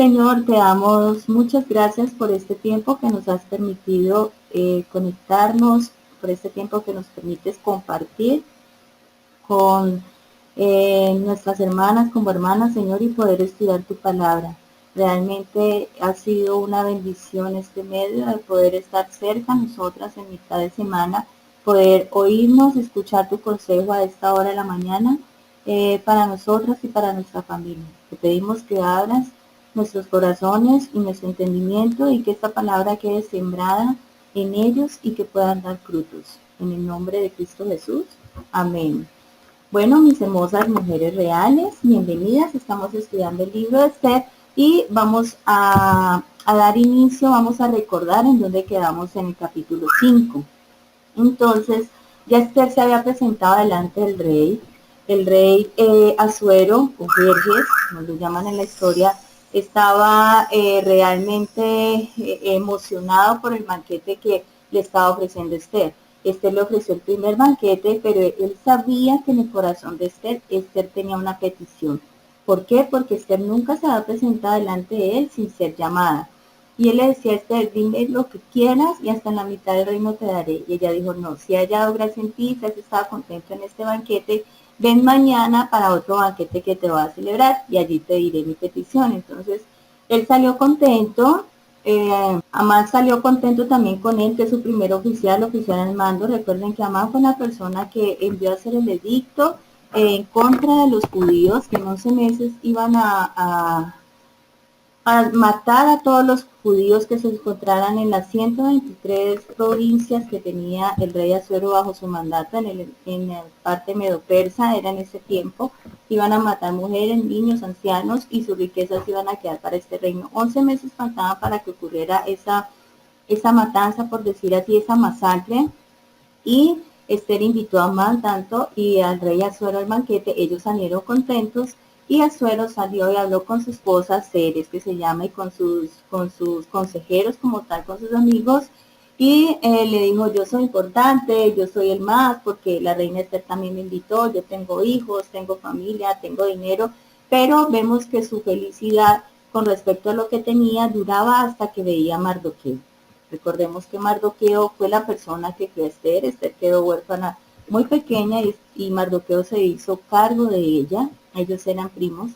Señor, te damos muchas gracias por este tiempo que nos has permitido conectarnos, por este tiempo que nos permites compartir con nuestras hermanas como hermanas, Señor, y poder estudiar tu palabra. Realmente ha sido una bendición este medio de poder estar cerca nosotras en mitad de semana, poder oírnos, escuchar tu consejo a esta hora de la mañana para nosotras y para nuestra familia. Te pedimos que abras nuestros corazones y nuestro entendimiento y que esta palabra quede sembrada en ellos y que puedan dar frutos. En el nombre de Cristo Jesús. Amén. Bueno, mis hermosas mujeres reales, bienvenidas. Estamos estudiando el libro de Esther y vamos a dar inicio, vamos a recordar en dónde quedamos en el capítulo 5. Entonces, ya Esther se había presentado delante del rey. El rey Asuero, o Jerjes, como lo llaman en la historia, estaba realmente emocionado por el banquete que le estaba ofreciendo Esther. Esther le ofreció el primer banquete, pero él sabía que en el corazón de Esther, Esther tenía una petición. ¿Por qué? Porque Esther nunca se había presentado delante de él sin ser llamada. Y él le decía a Esther, dime lo que quieras y hasta en la mitad del reino te daré. Y ella dijo, no, si he hallado gracia en ti, si has estado contento en este banquete, ven mañana para otro banquete que te va a celebrar y allí te diré mi petición. Entonces, él salió contento. Amán salió contento también con él, que es su primer oficial al mando. Recuerden que Amán fue una persona que envió a hacer el edicto en contra de los judíos, que en 11 meses iban a matar a todos los judíos que se encontraran en las 123 provincias que tenía el rey Asuero bajo su mandato en la parte medo-persa, era en ese tiempo. Iban a matar mujeres, niños, ancianos y sus riquezas iban a quedar para este reino. 11 meses faltaban para que ocurriera esa matanza, por decir así, esa masacre. Y Esther invitó a Amán tanto y al rey Asuero al banquete. Ellos salieron contentos y Asuero salió y habló con su esposa Ceres, que se llama, y con sus consejeros como tal, con sus amigos, y le dijo, yo soy importante, yo soy el más, porque la reina Esther también me invitó, yo tengo hijos, tengo familia, tengo dinero, pero vemos que su felicidad con respecto a lo que tenía duraba hasta que veía a Mardoqueo. Recordemos que Mardoqueo fue la persona que crió a Esther. Esther quedó huérfana muy pequeña y Mardoqueo se hizo cargo de ella. Ellos eran primos.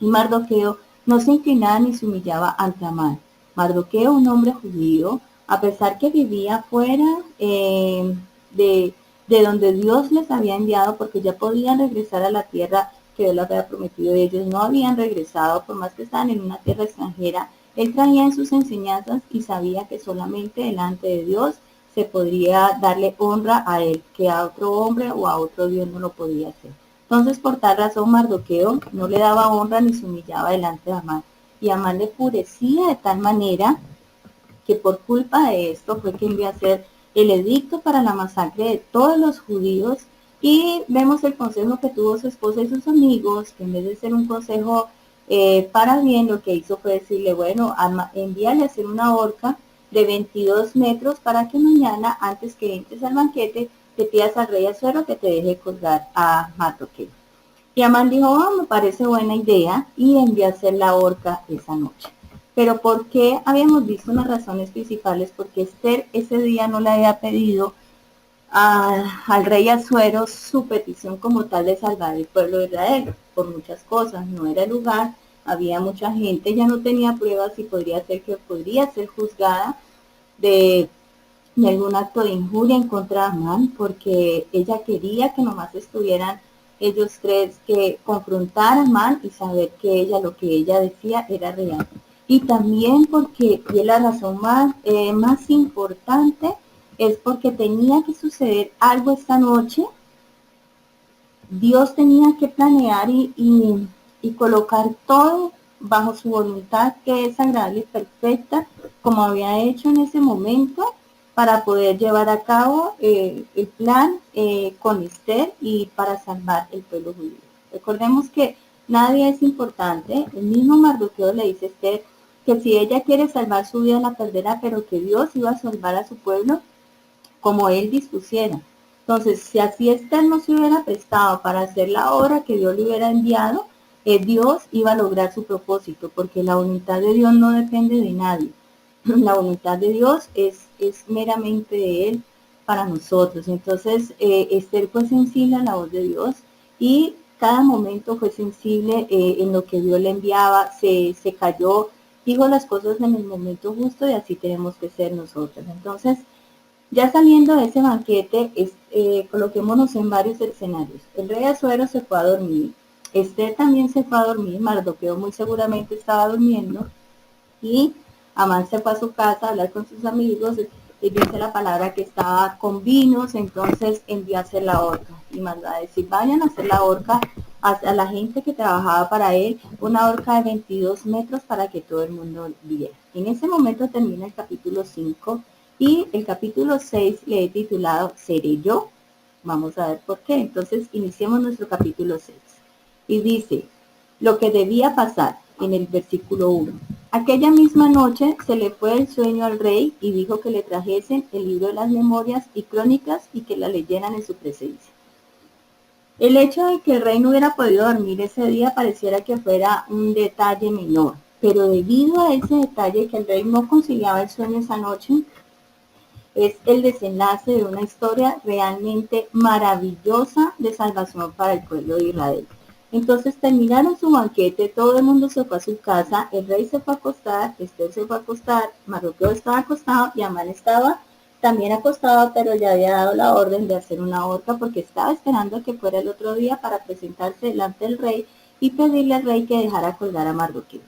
Y Mardoqueo no se inclinaba ni se humillaba ante Amán. Mardoqueo, un hombre judío, a pesar que vivía fuera de donde Dios les había enviado, porque ya podían regresar a la tierra que Dios les había prometido, ellos no habían regresado, por más que estaban en una tierra extranjera. Él traía en sus enseñanzas y sabía que solamente delante de Dios se podría darle honra a él, que a otro hombre o a otro Dios no lo podía hacer. Entonces, por tal razón, Mardoqueo no le daba honra ni se humillaba delante de Amán. Y Amán le enfurecía de tal manera que por culpa de esto fue que envió a hacer el edicto para la masacre de todos los judíos. Y vemos el consejo que tuvo su esposa y sus amigos, que en vez de ser un consejo para bien, lo que hizo fue decirle, bueno, envíale a hacer una horca de 22 metros para que mañana, antes que entres al banquete, te pidas al rey Asuero que te deje colgar a Mardoqueo. Y Amán dijo, oh, me parece buena idea, y envió a hacer la horca esa noche. Pero ¿por qué? Habíamos visto unas razones principales, porque Esther ese día no le había pedido al rey Asuero su petición como tal de salvar el pueblo de Israel, por muchas cosas. No era el lugar, había mucha gente, ella no tenía pruebas y podría ser juzgada de algún acto de injuria en contra de Amán, porque ella quería que nomás estuvieran ellos tres, que confrontar a Amán y saber que ella, lo que ella decía era real. Y también porque, y es la razón más importante, es porque tenía que suceder algo esta noche. Dios tenía que planear y colocar todo bajo su voluntad, que es agradable y perfecta, como había hecho en ese momento, para poder llevar a cabo el plan con Esther y para salvar el pueblo judío. Recordemos que nadie es importante. El mismo Mardoqueo le dice a Esther que si ella quiere salvar su vida la perderá, pero que Dios iba a salvar a su pueblo como él dispusiera. Entonces, si así Esther no se hubiera prestado para hacer la obra que Dios le hubiera enviado, Dios iba a lograr su propósito, porque la voluntad de Dios no depende de nadie. La voluntad de Dios es meramente de Él para nosotros. Entonces, Esther fue sensible a la voz de Dios y cada momento fue sensible en lo que Dios le enviaba, se cayó, dijo las cosas en el momento justo y así tenemos que ser nosotros. Entonces, ya saliendo de ese banquete, coloquémonos en varios escenarios. El rey Asuero se fue a dormir, Esther también se fue a dormir, Mardoqueo muy seguramente estaba durmiendo, y Amán se fue a su casa a hablar con sus amigos, y dice la palabra que estaba con vinos, entonces envió a hacer la horca y mandó a decir, vayan a hacer la horca a la gente que trabajaba para él, una horca de 22 metros para que todo el mundo viera. En ese momento termina el capítulo 5 y el capítulo 6 le he titulado ¿Seré yo? Vamos a ver por qué. Entonces iniciemos nuestro capítulo 6. Y dice, lo que debía pasar en el versículo 1. Aquella misma noche se le fue el sueño al rey y dijo que le trajesen el libro de las memorias y crónicas y que la leyeran en su presencia. El hecho de que el rey no hubiera podido dormir ese día pareciera que fuera un detalle menor, pero debido a ese detalle que el rey no conciliaba el sueño esa noche, es el desenlace de una historia realmente maravillosa de salvación para el pueblo de Israel. Entonces terminaron su banquete, todo el mundo se fue a su casa, el rey se fue a acostar, Esther se fue a acostar, Mardoqueo estaba acostado y Amán estaba también acostado, pero ya había dado la orden de hacer una horca porque estaba esperando a que fuera el otro día para presentarse delante del rey y pedirle al rey que dejara colgar a Mardoqueo.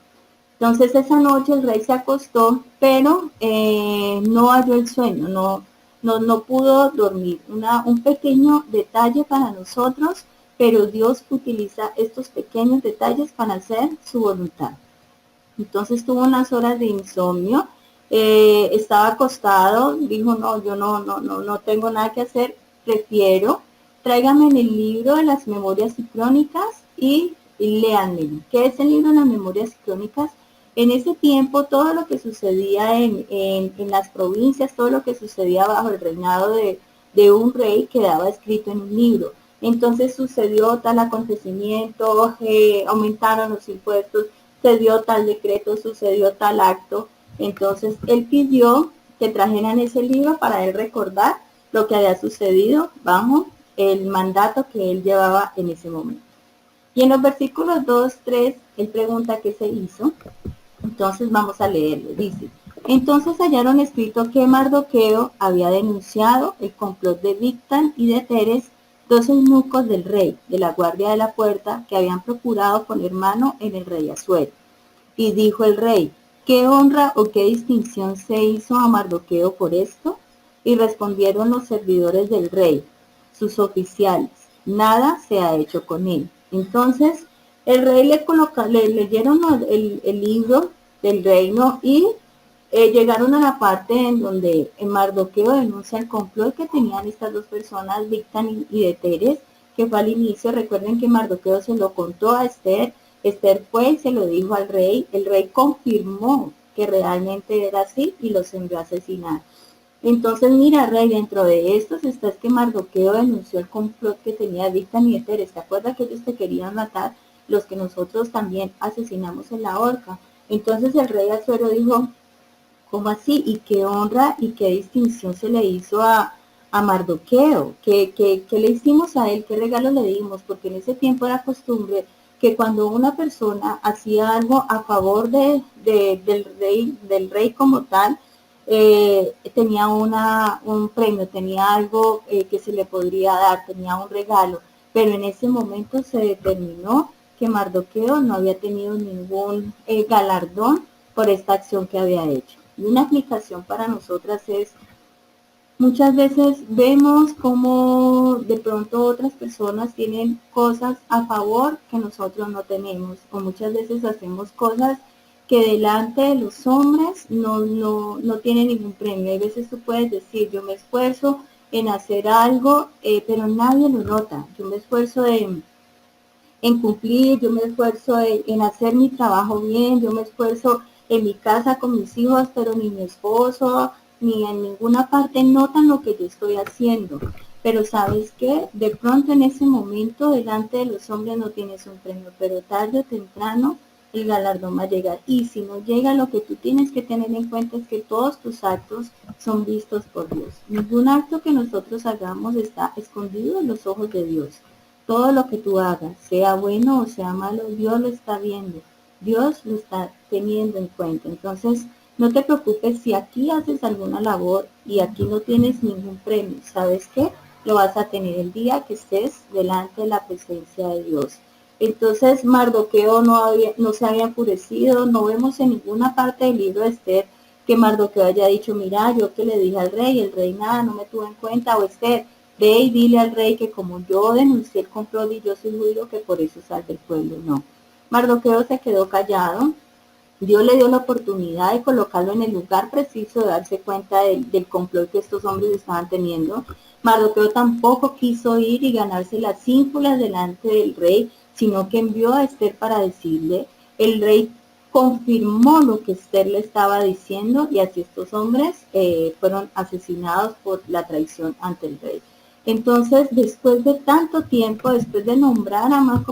Entonces esa noche el rey se acostó, pero no halló el sueño, no pudo dormir. Un pequeño detalle para nosotros, pero Dios utiliza estos pequeños detalles para hacer su voluntad. Entonces tuvo unas horas de insomnio, estaba acostado, dijo, no, yo no tengo nada que hacer, prefiero, tráigame en el libro de las memorias y crónicas y léanmelo. ¿Qué es el libro de las memorias y crónicas? En ese tiempo, todo lo que sucedía en las provincias, todo lo que sucedía bajo el reinado de un rey, quedaba escrito en un libro. Entonces sucedió tal acontecimiento, aumentaron los impuestos, se dio tal decreto, sucedió tal acto. Entonces él pidió que trajeran ese libro para él recordar lo que había sucedido bajo el mandato que él llevaba en ese momento. Y en los versículos 2, 3, él pregunta qué se hizo. Entonces vamos a leerlo. Dice, entonces hallaron escrito que Mardoqueo había denunciado el complot de Bigtan y de Teres, dos eunucos del rey, de la guardia de la puerta, que habían procurado poner mano en el rey Asuero. Y dijo el rey, ¿qué honra o qué distinción se hizo a Mardoqueo por esto? Y respondieron los servidores del rey, sus oficiales, nada se ha hecho con él. Entonces el rey le leyeron el libro del reino y llegaron a la parte en donde Mardoqueo denuncia el complot que tenían estas dos personas, Bigtan y Teres, que fue al inicio. Recuerden que Mardoqueo se lo contó a Esther, Esther fue y se lo dijo al rey, el rey confirmó que realmente era así y los envió a asesinar. Entonces, mira, rey, dentro de estos está que Mardoqueo denunció el complot que tenía Bigtan y Teres. ¿Te acuerdas que ellos te querían matar? Los que nosotros también asesinamos en la horca. Entonces el rey Asuero dijo, ¿cómo así? ¿Y qué honra y qué distinción se le hizo a Mardoqueo? ¿Qué le hicimos a él? ¿Qué regalo le dimos? Porque en ese tiempo era costumbre que cuando una persona hacía algo a favor del rey como tal, tenía un premio, tenía algo que se le podría dar, tenía un regalo, pero en ese momento se determinó que Mardoqueo no había tenido ningún galardón por esta acción que había hecho. Y una aplicación para nosotras es, muchas veces vemos como de pronto otras personas tienen cosas a favor que nosotros no tenemos, o muchas veces hacemos cosas que delante de los hombres no tienen ningún premio. Hay veces tú puedes decir, yo me esfuerzo en hacer algo, pero nadie lo nota. Yo me esfuerzo en cumplir, yo me esfuerzo en hacer mi trabajo bien, yo me esfuerzo en mi casa con mis hijos, pero ni mi esposo, ni en ninguna parte notan lo que yo estoy haciendo. pero ¿sabes qué? De pronto en ese momento delante de los hombres no tienes un premio, pero tarde o temprano el galardón va a llegar. Y si no llega, lo que tú tienes que tener en cuenta es que todos tus actos son vistos por Dios. Ningún acto que nosotros hagamos está escondido en los ojos de Dios. Todo lo que tú hagas, sea bueno o sea malo, Dios lo está viendo. Dios lo está teniendo en cuenta. Entonces, no te preocupes si aquí haces alguna labor y aquí no tienes ningún premio. ¿Sabes qué? Lo vas a tener el día que estés delante de la presencia de Dios. Entonces Mardoqueo no se había enfurecido, no vemos en ninguna parte del libro de Esther que Mardoqueo haya dicho, mira, yo que le dije al rey, el rey nada, no me tuvo en cuenta, o Esther, ve y dile al rey que como yo denuncié el complot y yo soy judío, que por eso salve el pueblo. No. Mardoqueo se quedó callado, Dios le dio la oportunidad de colocarlo en el lugar preciso de darse cuenta del complot que estos hombres estaban teniendo. Mardoqueo tampoco quiso ir y ganarse las ínfulas delante del rey, sino que envió a Esther para decirle, el rey confirmó lo que Esther le estaba diciendo y así estos hombres fueron asesinados por la traición ante el rey. Entonces, después de tanto tiempo, después de nombrar a Amán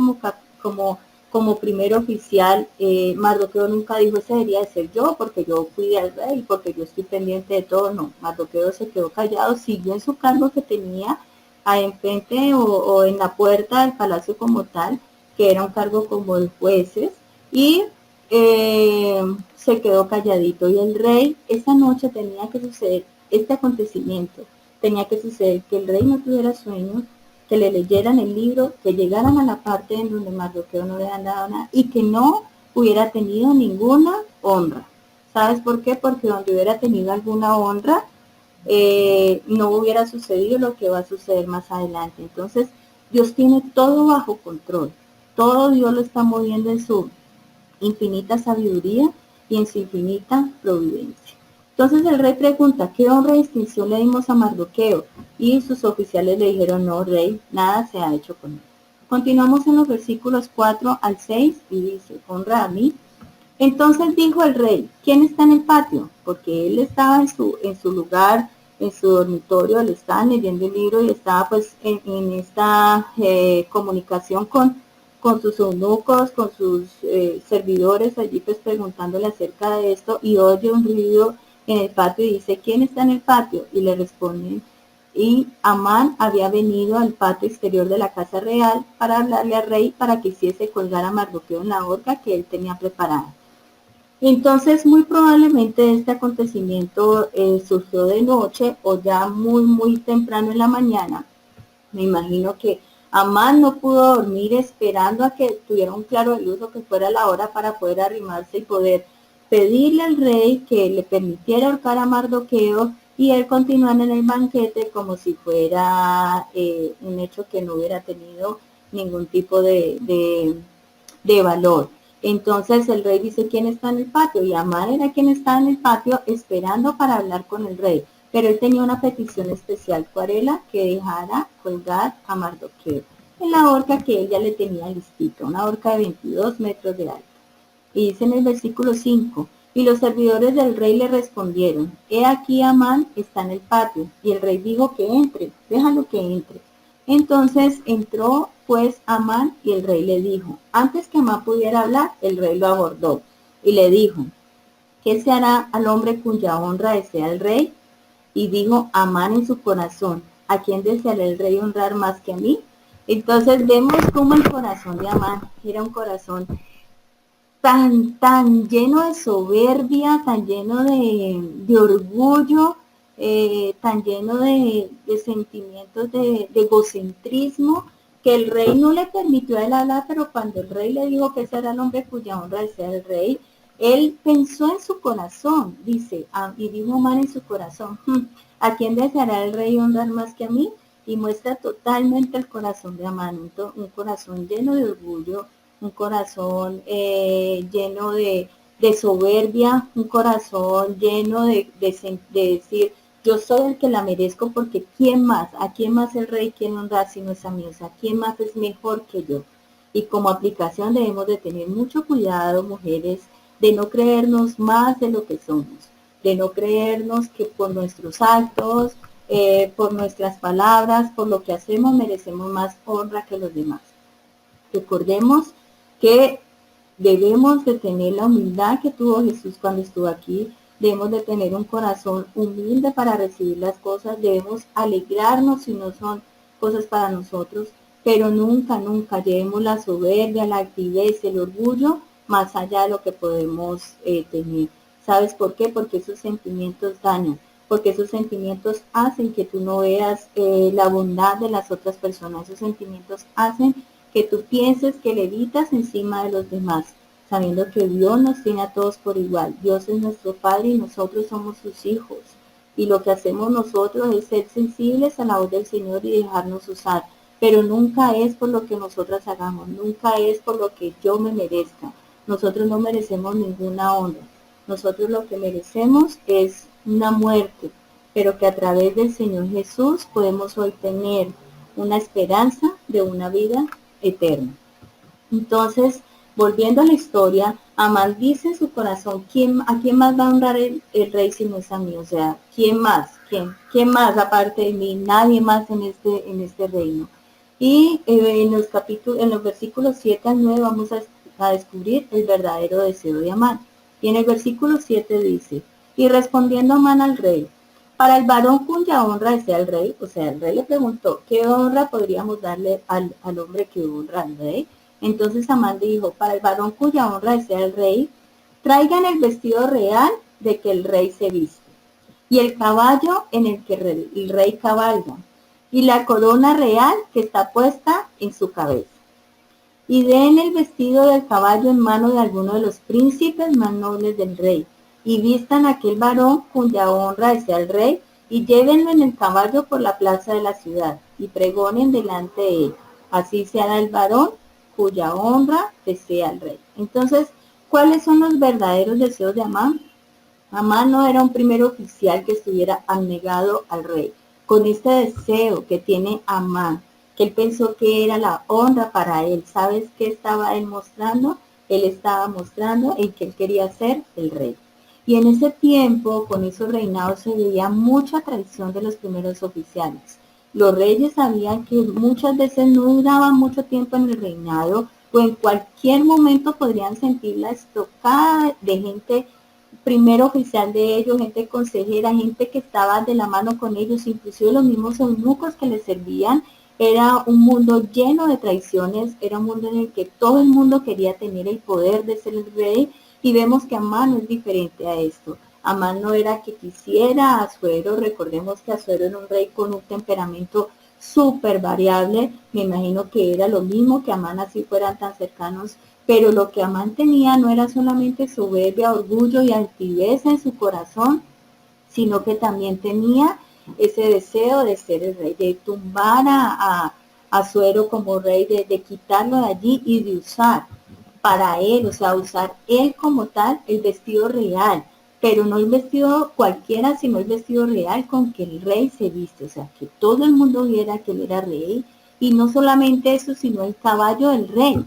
como primer oficial, Mardoqueo nunca dijo, ese debería de ser yo, porque yo cuidé al rey, porque yo estoy pendiente de todo. No, Mardoqueo se quedó callado, siguió en su cargo que tenía enfrente o en la puerta del palacio como tal, que era un cargo como de jueces, y se quedó calladito. Y el rey, esa noche tenía que suceder este acontecimiento, tenía que suceder que el rey no tuviera sueños, que le leyeran el libro, que llegaran a la parte en donde Mardoqueo no le han dado nada y que no hubiera tenido ninguna honra. ¿Sabes por qué? Porque donde hubiera tenido alguna honra, no hubiera sucedido lo que va a suceder más adelante. Entonces, Dios tiene todo bajo control. Todo Dios lo está moviendo en su infinita sabiduría y en su infinita providencia. Entonces el rey pregunta, ¿qué honra y distinción le dimos a Mardoqueo? Y sus oficiales le dijeron, no, rey, nada se ha hecho con él. Continuamos en los versículos 4 al 6 y dice, honra a mí. Entonces dijo el rey, ¿quién está en el patio? Porque él estaba en su lugar, en su dormitorio, él estaba leyendo el libro y estaba pues en esta comunicación con sus eunucos, con sus servidores allí pues preguntándole acerca de esto y oye un ruido en el patio y dice, ¿quién está en el patio? Y le responden, y Amán había venido al patio exterior de la casa real para hablarle al rey para que hiciese colgar a Mardoqueo en la horca que él tenía preparada. Entonces, muy probablemente este acontecimiento surgió de noche o ya muy temprano en la mañana. Me imagino que Amán no pudo dormir esperando a que tuviera un claro de luz o que fuera la hora para poder arrimarse y poder pedirle al rey que le permitiera ahorcar a Mardoqueo y él continuar en el banquete como si fuera un hecho que no hubiera tenido ningún tipo de valor. Entonces el rey dice, ¿quién está en el patio? Y Amán era quien estaba en el patio esperando para hablar con el rey. Pero él tenía una petición especial, ¿cuál era? Que dejara colgar a Mardoqueo en la horca que ella le tenía listita, una horca de 22 metros de alto. Y dice en el versículo 5, y los servidores del rey le respondieron, he aquí Amán está en el patio. Y el rey dijo que entre, déjalo que entre. Entonces entró pues Amán y el rey le dijo, antes que Amán pudiera hablar, el rey lo abordó y le dijo, ¿qué se hará al hombre cuya honra desea el rey? Y dijo Amán en su corazón, ¿a quién deseará el rey honrar más que a mí? Entonces vemos cómo el corazón de Amán era un corazón tan lleno de soberbia, tan lleno de orgullo, tan lleno de sentimientos de egocentrismo, que el rey no le permitió a él hablar, pero cuando el rey le dijo que ese era el hombre cuya honra desea el rey, él pensó en su corazón, dice, y dijo Amán en su corazón, ¿a quién deseará el rey honrar más que a mí? Y muestra totalmente el corazón de Amán, un corazón lleno de orgullo, un corazón lleno de soberbia, un corazón lleno de decir, yo soy el que la merezco porque ¿quién más? ¿A quién más el rey quiere honrar si no es a mí? O sea, ¿quién más es mejor que yo? Y como aplicación debemos de tener mucho cuidado, mujeres, de no creernos más de lo que somos, de no creernos que por nuestros actos por nuestras palabras, por lo que hacemos, merecemos más honra que los demás. Recordemos que debemos de tener la humildad que tuvo Jesús cuando estuvo aquí. Debemos de tener un corazón humilde para recibir las cosas. Debemos alegrarnos si no son cosas para nosotros. Pero nunca, nunca llevemos la soberbia, la altivez, el orgullo más allá de lo que podemos tener. ¿Sabes por qué? Porque esos sentimientos dañan. Porque esos sentimientos hacen que tú no veas la bondad de las otras personas. Esos sentimientos hacen que tú pienses que levitas encima de los demás, sabiendo que Dios nos tiene a todos por igual. Dios es nuestro Padre y nosotros somos sus hijos. Y lo que hacemos nosotros es ser sensibles a la voz del Señor y dejarnos usar. Pero nunca es por lo que nosotras hagamos, nunca es por lo que yo me merezca. Nosotros no merecemos ninguna honra. Nosotros lo que merecemos es una muerte, pero que a través del Señor Jesús podemos hoy tener una esperanza de una vida eterna. Entonces, volviendo a la historia, Amán dice en su corazón, ¿a quién más va a honrar el rey si no es a mí? O sea, ¿quién más? ¿Quién más aparte de mí? Nadie más en este reino. Y en los versículos 7 al 9 vamos a descubrir el verdadero deseo de Amán. Y en el versículo 7 dice, y respondiendo Amán al rey, para el varón cuya honra desea el rey, o sea, el rey le preguntó, ¿qué honra podríamos darle al hombre que honra al rey? Entonces Amán dijo, para el varón cuya honra desea el rey, traigan el vestido real de que el rey se viste, y el caballo en el que el rey cabalga, y la corona real que está puesta en su cabeza. Y den el vestido del caballo en mano de alguno de los príncipes más nobles del rey, y vistan a aquel varón cuya honra desea el rey, y llévenlo en el caballo por la plaza de la ciudad, y pregonen delante de él. Así se hará el varón cuya honra desea el rey. Entonces, ¿cuáles son los verdaderos deseos de Amán? Amán no era un primer oficial que estuviera abnegado al rey. Con este deseo que tiene Amán, que él pensó que era la honra para él, ¿sabes qué estaba él mostrando? Él estaba mostrando en que él quería ser el rey. Y en ese tiempo, con esos reinados, se veía mucha traición de los primeros oficiales. Los reyes sabían que muchas veces no duraban mucho tiempo en el reinado, o en cualquier momento podrían sentir la estocada de gente primer oficial de ellos, gente consejera, gente que estaba de la mano con ellos, inclusive los mismos eunucos que les servían. Era un mundo lleno de traiciones, era un mundo en el que todo el mundo quería tener el poder de ser el rey, y vemos que Amán no es diferente a esto. Amán no era que quisiera a Asuero, recordemos que Asuero era un rey con un temperamento súper variable, me imagino que era lo mismo que Amán, así fueran tan cercanos, pero lo que Amán tenía no era solamente soberbia, orgullo y altivez en su corazón, sino que también tenía ese deseo de ser el rey, de tumbar a Suero como rey, de quitarlo de allí y de usar para él, o sea, usar él como tal el vestido real, pero no el vestido cualquiera, sino el vestido real con que el rey se viste, o sea, que todo el mundo viera que él era rey, y no solamente eso, sino el caballo del rey,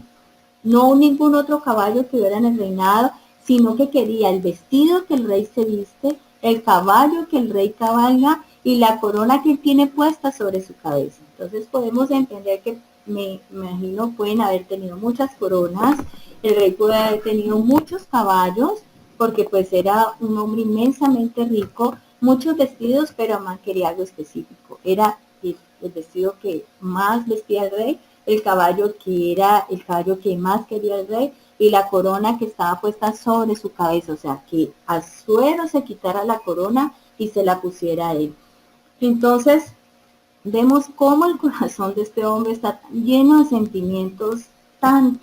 no ningún otro caballo que hubiera en el reinado, sino que quería el vestido que el rey se viste, el caballo que el rey cabalga y la corona que él tiene puesta sobre su cabeza. Entonces podemos entender que, me imagino, pueden haber tenido muchas coronas, el rey puede haber tenido muchos caballos, porque pues era un hombre inmensamente rico, muchos vestidos, pero Amán quería algo específico, era el vestido que más vestía el rey, el caballo que era el caballo que más quería el rey, y la corona que estaba puesta sobre su cabeza, o sea, que Asuero se quitara la corona y se la pusiera a él. Entonces, vemos cómo el corazón de este hombre está lleno de sentimientos tan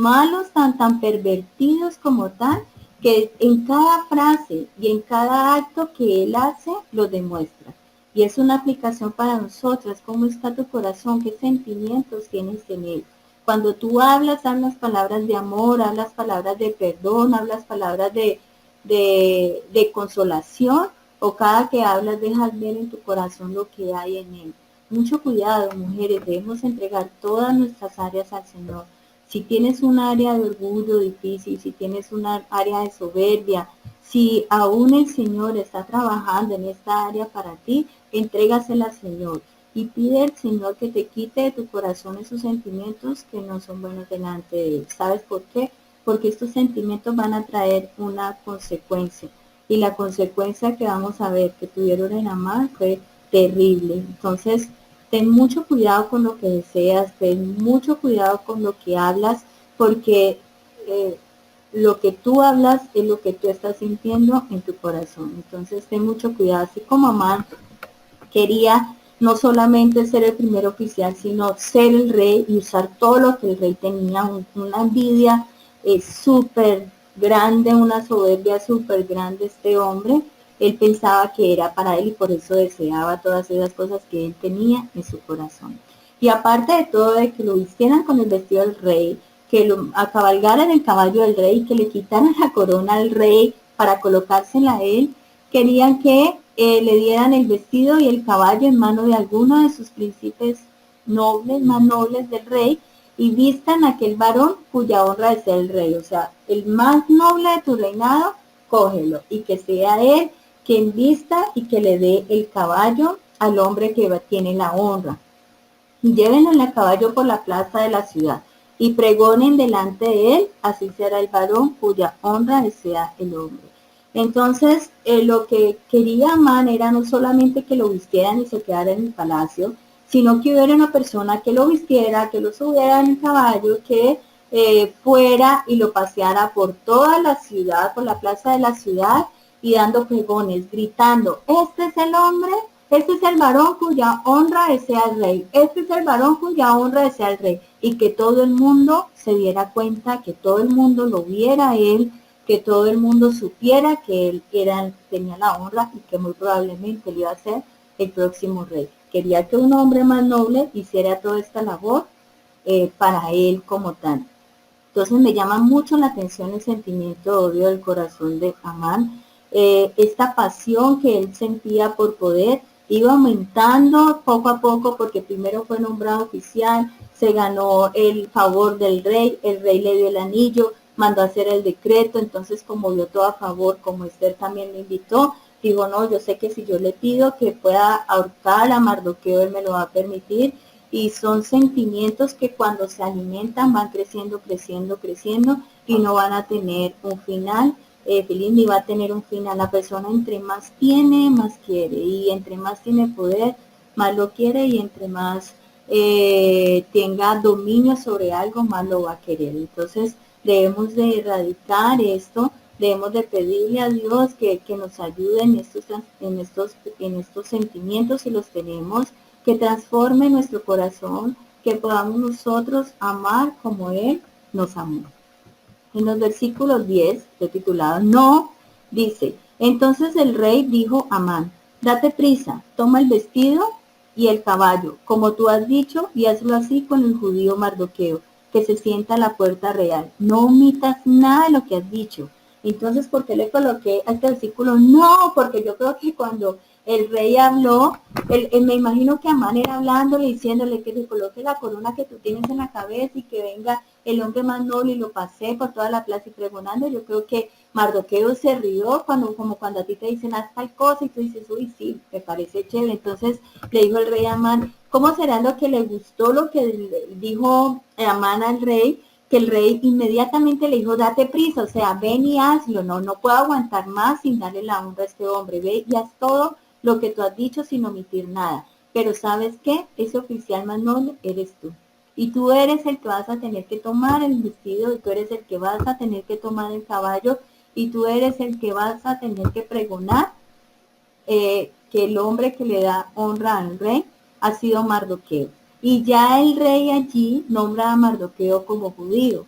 malos, tan pervertidos como tal, que en cada frase y en cada acto que él hace, lo demuestra. Y es una aplicación para nosotras, cómo está tu corazón, qué sentimientos tienes en él. Cuando tú hablas palabras de amor, hablas palabras de perdón, hablas palabras de consolación, o cada que hablas dejas ver en tu corazón lo que hay en él. Mucho cuidado, mujeres, debemos entregar todas nuestras áreas al Señor. Si tienes un área de orgullo difícil, si tienes una área de soberbia, Si aún el Señor está trabajando en esta área para ti, entrégasela al Señor y pide al Señor que te quite de tu corazón esos sentimientos que no son buenos delante de Él. ¿Sabes por qué? Porque estos sentimientos van a traer una consecuencia. Y la consecuencia que vamos a ver que tuvieron en Amán fue terrible. Entonces, ten mucho cuidado con lo que deseas, ten mucho cuidado con lo que hablas, porque lo que tú hablas es lo que tú estás sintiendo en tu corazón. Entonces, ten mucho cuidado. Así como Amán quería no solamente ser el primer oficial, sino ser el rey y usar todo lo que el rey tenía, una envidia súper grande, una soberbia súper grande este hombre. Él pensaba que era para él y por eso deseaba todas esas cosas que él tenía en su corazón. Y aparte de todo, de que lo vistieran con el vestido del rey, que lo cabalgaran el caballo del rey, que le quitaran la corona al rey para colocársela a él, querían que le dieran el vestido y el caballo en mano de alguno de sus príncipes nobles, más nobles del rey, y vistan a aquel varón cuya honra es el rey. O sea, el más noble de tu reinado, cógelo, y que sea él quien vista y que le dé el caballo al hombre que tiene la honra. Y llévenlo en el caballo por la plaza de la ciudad, y pregonen delante de él, así será el varón cuya honra sea el hombre. Entonces, lo que quería Amán era no solamente que lo vistieran y se quedara en el palacio, sino que hubiera una persona que lo vistiera, que lo subiera en el caballo, que fuera y lo paseara por toda la ciudad, por la plaza de la ciudad, y dando pregones, gritando, este es el hombre, este es el varón cuya honra desea el rey, este es el varón cuya honra desea el rey, y que todo el mundo se diera cuenta, que todo el mundo lo viera a él, que todo el mundo supiera que él tenía la honra y que muy probablemente él iba a ser el próximo rey. Quería que un hombre más noble hiciera toda esta labor para él como tal. Entonces me llama mucho la atención el sentimiento de odio del corazón de Amán. Esta pasión que él sentía por poder iba aumentando poco a poco porque primero fue nombrado oficial, se ganó el favor del rey, el rey le dio el anillo, mandó a hacer el decreto, entonces como vio todo a favor, como Esther también le invitó, digo, no, yo sé que si yo le pido que pueda ahorcar a Mardoqueo, él me lo va a permitir, y son sentimientos que cuando se alimentan van creciendo, creciendo, creciendo y no van a tener un final feliz ni va a tener un final. La persona entre más tiene, más quiere, y entre más tiene poder, más lo quiere, y entre más tenga dominio sobre algo, más lo va a querer. Entonces debemos de erradicar esto, debemos de pedirle a Dios que nos ayude en estos sentimientos si los tenemos, que transforme nuestro corazón, que podamos nosotros amar como Él nos amó. En los versículos 10, titulado No, dice, entonces el rey dijo a Amán, date prisa, toma el vestido y el caballo, como tú has dicho, y hazlo así con el judío Mardoqueo, que se sienta a la puerta real. No omitas nada de lo que has dicho. Entonces, ¿por qué le coloqué a este versículo? No, porque yo creo que cuando el rey habló, me imagino que Amán era hablándole, diciéndole que se coloque la corona que tú tienes en la cabeza y que venga el hombre más noble y lo pasé por toda la plaza y pregonando. Yo creo que Mardoqueo se rió como cuando a ti te dicen haz tal cosa y tú dices, uy, sí, me parece chévere. Entonces le dijo el rey a Amán, ¿cómo será lo que le gustó lo que dijo Amán al rey? Que el rey inmediatamente le dijo, date prisa, o sea, ven y hazlo, no puedo aguantar más sin darle la honra a este hombre, ve y haz todo lo que tú has dicho sin omitir nada. Pero ¿sabes qué? Ese oficial más noble eres tú. Y tú eres el que vas a tener que tomar el vestido, y tú eres el que vas a tener que tomar el caballo, y tú eres el que vas a tener que pregonar que el hombre que le da honra al rey ha sido Mardoqueo. Y ya el rey allí nombra a Mardoqueo como judío.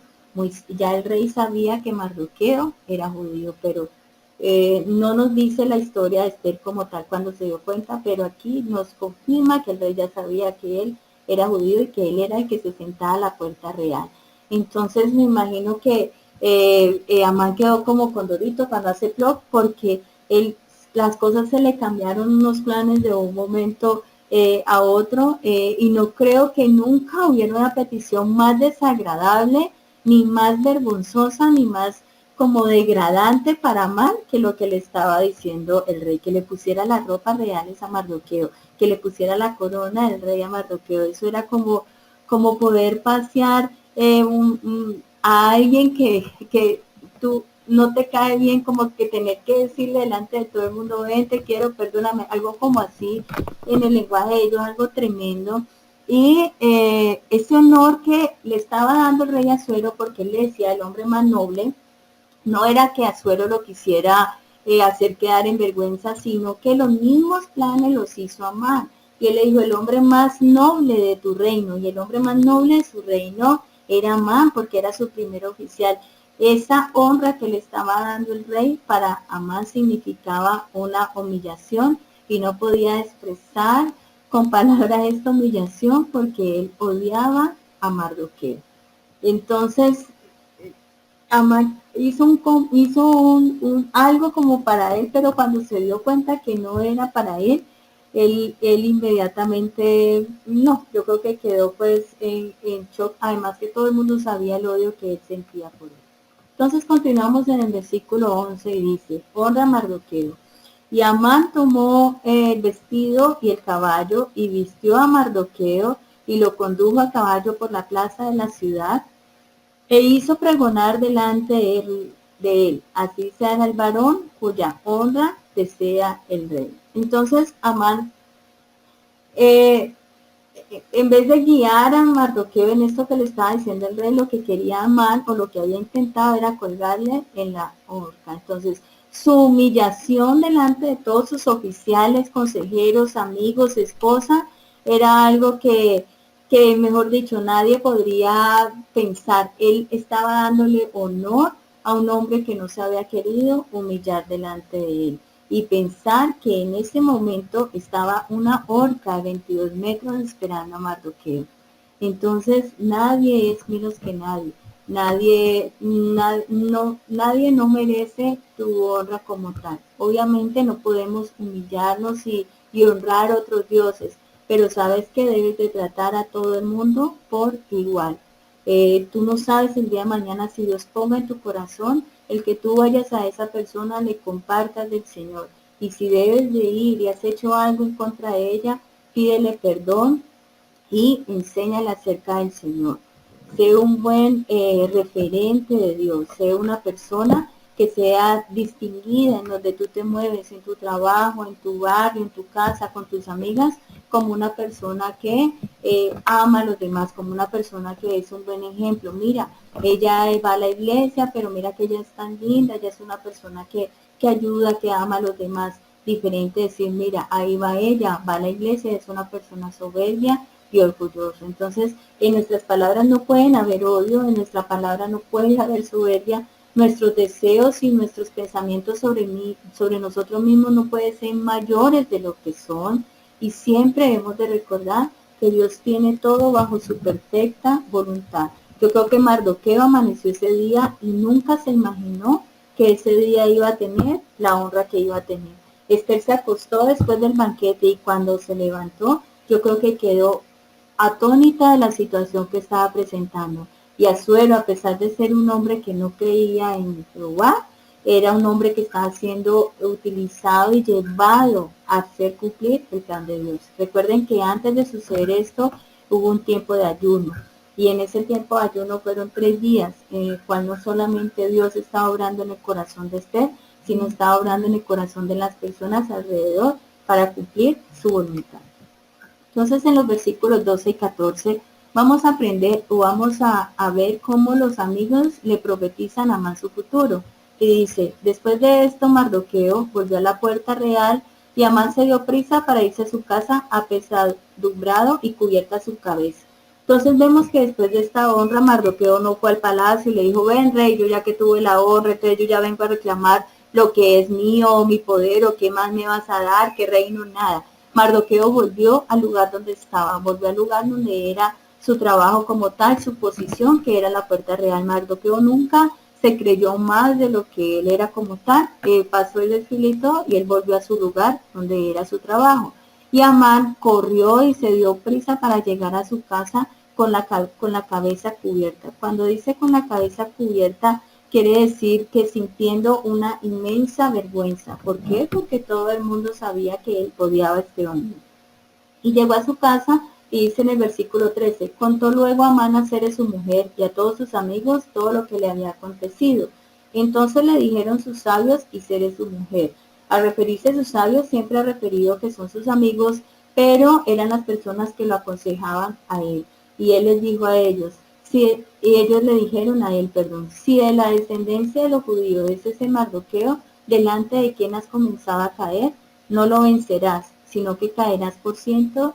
Ya el rey sabía que Mardoqueo era judío, pero no nos dice la historia de Esther como tal cuando se dio cuenta, pero aquí nos confirma que el rey ya sabía que él era judío y que él era el que se sentaba a la puerta real. Entonces me imagino que Amán quedó como condorito cuando hace plot, porque él, las cosas se le cambiaron unos planes de un momento a otro, y no creo que nunca hubiera una petición más desagradable, ni más vergonzosa, ni más como degradante para Amán que lo que le estaba diciendo el rey, que le pusiera las ropas reales a Mardoqueo, que le pusiera la corona del rey a Mardoqueo. Eso era como poder pasear a alguien que tú no te cae bien, como que tener que decirle delante de todo el mundo, ven, te quiero, perdóname, algo como así en el lenguaje de ellos, algo tremendo. Y ese honor que le estaba dando el rey Asuero, porque él le decía el hombre más noble, no era que Asuero lo quisiera hacer quedar en vergüenza, sino que los mismos planes los hizo Amán. Y él le dijo, el hombre más noble de tu reino, y el hombre más noble de su reino era Amán, porque era su primer oficial. Esa honra que le estaba dando el rey para Amán significaba una humillación y no podía expresar con palabras esta humillación porque él odiaba a Mardoqueo. Entonces, Amán hizo algo como para él, pero cuando se dio cuenta que no era para él inmediatamente, no, yo creo que quedó pues en shock, además que todo el mundo sabía el odio que él sentía por él. Entonces continuamos en el versículo 11 y dice, honra a Mardoqueo. Y Amán tomó el vestido y el caballo y vistió a Mardoqueo y lo condujo a caballo por la plaza de la ciudad e hizo pregonar delante de él, así sea el varón cuya honra desea el rey. Entonces Amán, eh, en vez de guiar a Mardoqueo en esto que le estaba diciendo el rey, lo que quería Amán o lo que había intentado era colgarle en la horca. Entonces, su humillación delante de todos sus oficiales, consejeros, amigos, esposa, era algo que mejor dicho, nadie podría pensar. Él estaba dándole honor a un hombre que no se había querido humillar delante de él. Y pensar que en ese momento estaba una horca de 22 metros esperando a Mardoqueo. Entonces nadie es menos que nadie. Nadie no merece tu honra como tal. Obviamente no podemos humillarnos y honrar a otros dioses, pero sabes que debes de tratar a todo el mundo por igual. Tú no sabes el día de mañana si Dios ponga en tu corazón el que tú vayas a esa persona, le compartas del Señor. Y si debes de ir y has hecho algo en contra de ella, pídele perdón y enséñale acerca del Señor. Sé un buen referente de Dios, sé una persona que sea distinguida en donde tú te mueves, en tu trabajo, en tu barrio, en tu casa, con tus amigas, como una persona que ama a los demás, como una persona que es un buen ejemplo. Mira, ella va a la iglesia, pero mira que ella es tan linda, ella es una persona que ayuda, que ama a los demás. Diferente decir, mira, ahí va ella, va a la iglesia, es una persona soberbia y orgulloso. Entonces, en nuestras palabras no pueden haber odio, en nuestra palabra no puede haber soberbia, nuestros deseos y nuestros pensamientos sobre nosotros mismos no pueden ser mayores de lo que son, y siempre debemos de recordar que Dios tiene todo bajo su perfecta voluntad. Yo creo que Mardoqueo amaneció ese día y nunca se imaginó que ese día iba a tener la honra que iba a tener. Esther se acostó después del banquete y cuando se levantó, yo creo que quedó atónita de la situación que estaba presentando. Y Asuero, a pesar de ser un hombre que no creía en Jehová, era un hombre que estaba siendo utilizado y llevado a hacer cumplir el plan de Dios. Recuerden que antes de suceder esto hubo un tiempo de ayuno. Y en ese tiempo de ayuno fueron 3 días, en el cual no solamente Dios estaba obrando en el corazón de Esther, sino estaba obrando en el corazón de las personas alrededor para cumplir su voluntad. Entonces en los versículos 12 y 14 vamos a aprender o vamos a ver cómo los amigos le profetizan a Amán su futuro. Y dice, después de esto Mardoqueo volvió a la puerta real y Amán se dio prisa para irse a su casa apesadumbrado y cubierta su cabeza. Entonces vemos que después de esta honra Mardoqueo no fue al palacio y le dijo, ven rey, yo ya que tuve la honra, entonces yo ya vengo a reclamar lo que es mío, mi poder, o qué más me vas a dar, qué reino, nada. Mardoqueo volvió al lugar donde estaba, volvió al lugar donde era su trabajo como tal, su posición, que era la puerta real. Mardoqueo nunca se creyó más de lo que él era como tal, pasó el desfilito y él volvió a su lugar donde era su trabajo. Y Amán corrió y se dio prisa para llegar a su casa con la cabeza cubierta. Cuando dice con la cabeza cubierta, quiere decir que sintiendo una inmensa vergüenza. ¿Por qué? Porque todo el mundo sabía que él odiaba a este hombre. Y llegó a su casa y dice en el versículo 13, contó luego Amán a Zeres su mujer y a todos sus amigos todo lo que le había acontecido. Entonces le dijeron sus sabios y Zeres su mujer. Al referirse a sus sabios siempre ha referido que son sus amigos, pero eran las personas que lo aconsejaban a él. Y él les dijo a ellos, y ellos le dijeron a él, si de la descendencia de los judíos es ese Mardoqueo, delante de quien has comenzado a caer, no lo vencerás, sino que caerás por cierto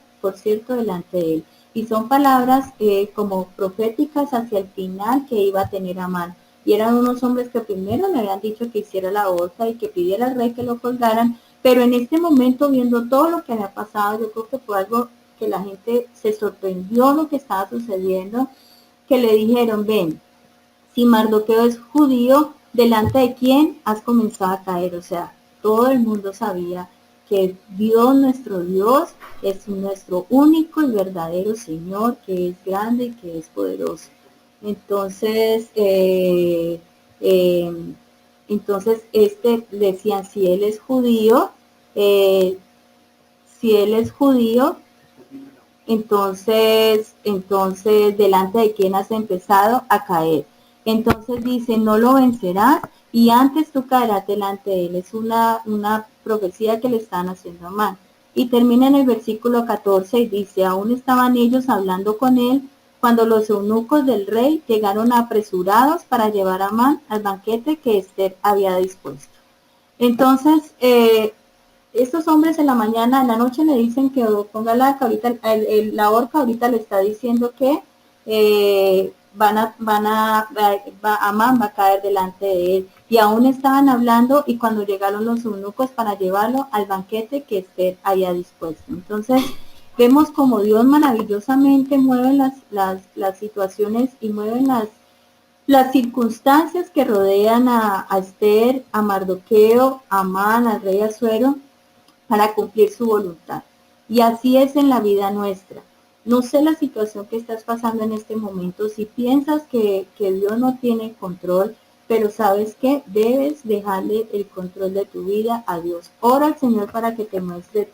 delante de él. Y son palabras como proféticas hacia el final que iba a tener Amán. Y eran unos hombres que primero le habían dicho que hiciera la osa y que pidiera al rey que lo colgaran, pero en este momento, viendo todo lo que había pasado, yo creo que fue algo que la gente se sorprendió lo que estaba sucediendo, que le dijeron, ven, si Mardoqueo es judío, delante de quién has comenzado a caer. O sea, todo el mundo sabía que Dios, nuestro Dios, es nuestro único y verdadero Señor, que es grande y que es poderoso. Entonces, decían, si él es judío, entonces delante de quién has empezado a caer. Entonces dice, no lo vencerás y antes tú caerás delante de él. Es una profecía que le están haciendo a Amán. Y termina en el versículo 14 y dice, aún estaban ellos hablando con él cuando los eunucos del rey llegaron apresurados para llevar a Amán al banquete que Esther había dispuesto. Entonces, estos hombres en la noche le dicen que ponga la horca, la horca ahorita le está diciendo que Amán va a caer delante de él. Y aún estaban hablando y cuando llegaron los eunucos para llevarlo al banquete que Esther había dispuesto. Entonces, vemos como Dios maravillosamente mueve las situaciones y mueve las circunstancias que rodean a Esther, a Mardoqueo, a Amán, al rey Asuero, para cumplir su voluntad. Y así es en la vida nuestra. No sé la situación que estás pasando en este momento, si piensas que Dios no tiene control, pero sabes que debes dejarle el control de tu vida a Dios. Ora al Señor para que te muestre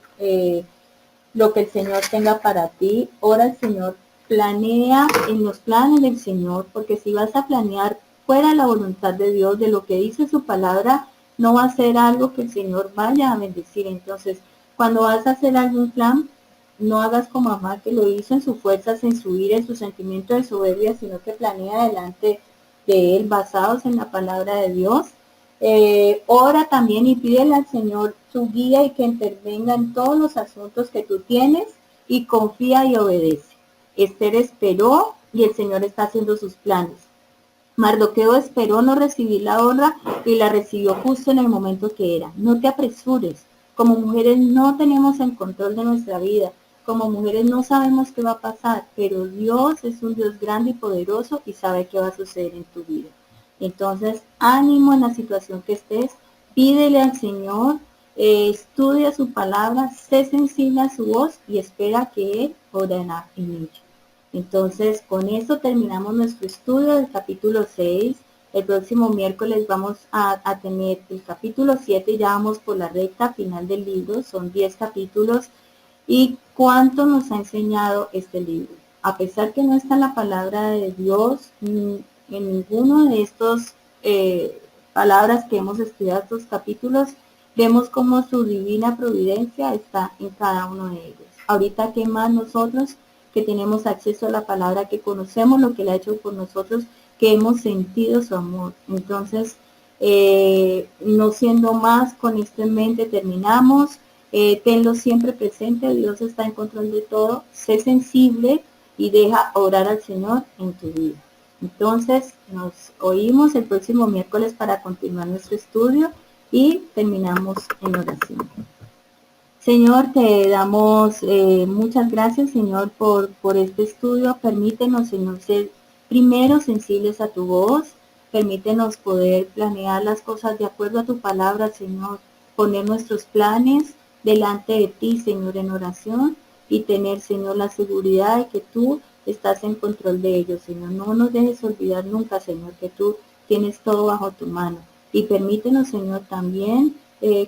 lo que el Señor tenga para ti. Ora al Señor, planea en los planes del Señor, porque si vas a planear fuera de la voluntad de Dios, de lo que dice su palabra, no va a ser algo que el Señor vaya a bendecir. Entonces, cuando vas a hacer algún plan, no hagas como Amán, que lo hizo en sus fuerzas, en su ira, en su sentimiento de soberbia, sino que planea delante de él, basados en la palabra de Dios. Ora también y pídele al Señor su guía y que intervenga en todos los asuntos que tú tienes y confía y obedece. Esther esperó y el Señor está haciendo sus planes. Mardoqueo esperó no recibir la honra y la recibió justo en el momento que era. No te apresures. Como mujeres no tenemos el control de nuestra vida. Como mujeres no sabemos qué va a pasar, pero Dios es un Dios grande y poderoso y sabe qué va a suceder en tu vida. Entonces, ánimo en la situación que estés, pídele al Señor, estudia su palabra, sé sensible a su voz y espera que Él orará en ello. Entonces, con esto terminamos nuestro estudio del capítulo 6. El próximo miércoles vamos a tener el capítulo 7, ya vamos por la recta final del libro, son 10 capítulos. ¿Y cuánto nos ha enseñado este libro? A pesar que no está en la palabra de Dios, en ninguno de estos palabras que hemos estudiado, estos capítulos, vemos cómo su divina providencia está en cada uno de ellos. Ahorita, ¿qué más nosotros que tenemos acceso a la palabra, que conocemos lo que Él ha hecho por nosotros, que hemos sentido su amor? Entonces, no siendo más, con esto en mente terminamos. Tenlo siempre presente, Dios está en control de todo, sé sensible y deja orar al Señor en tu vida. Entonces, nos oímos el próximo miércoles para continuar nuestro estudio y terminamos en oración. Señor, te damos muchas gracias, Señor, por este estudio. Permítenos, Señor, ser primero sensibles a tu voz. Permítenos poder planear las cosas de acuerdo a tu palabra, Señor. Poner nuestros planes delante de ti, Señor, en oración y tener, Señor, la seguridad de que tú estás en control de ellos, Señor. No nos dejes olvidar nunca, Señor, que tú tienes todo bajo tu mano. Y permítenos, Señor, también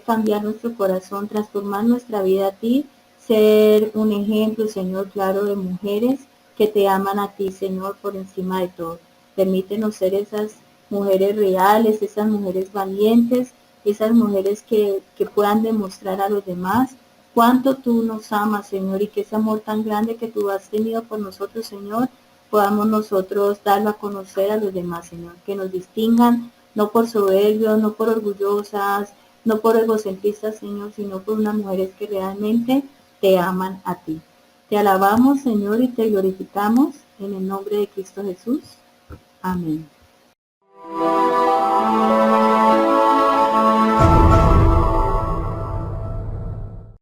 cambiar nuestro corazón, transformar nuestra vida a ti, ser un ejemplo, Señor, claro, de mujeres que te aman a ti, Señor, por encima de todo. Permítenos ser esas mujeres reales, esas mujeres valientes, esas mujeres que puedan demostrar a los demás cuánto tú nos amas, Señor, y que ese amor tan grande que tú has tenido por nosotros, Señor, podamos nosotros darlo a conocer a los demás, Señor, que nos distingan, no por soberbios, no por orgullosas, no por egocentristas, Señor, sino por unas mujeres que realmente te aman a ti. Te alabamos, Señor, y te glorificamos en el nombre de Cristo Jesús. Amén.